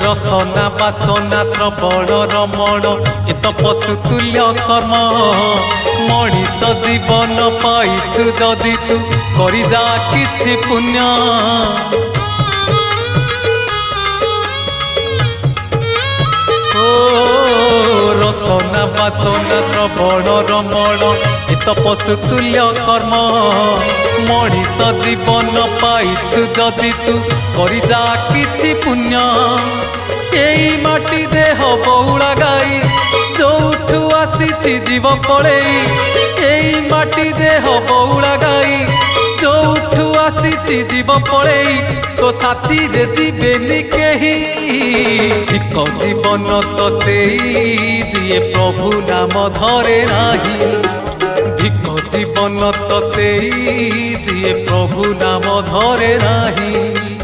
रसना बासना श्रवण रमण इत पशुतुल्य कर्म मनीष जीवन पाइछु जदि तू करि जा किछि पुण्य रसना बासना श्रवण रमण इत पशुतुल्य कर्म मनीष जीवन पाइछु जदि तू करि जा किछि पुण्य एई माटी देह बहुला गाई जोठू आसीछि जीव पळेई एई माटी देह बहुला गाई जोठू आसीछि जीव पळेई तो साथी रे जीवेनी केही एक जीवन तो सेई जिए प्रभु नाम धरे नाही भिक जीवन तो सेई जिए प्रभु नाम धरे नाही।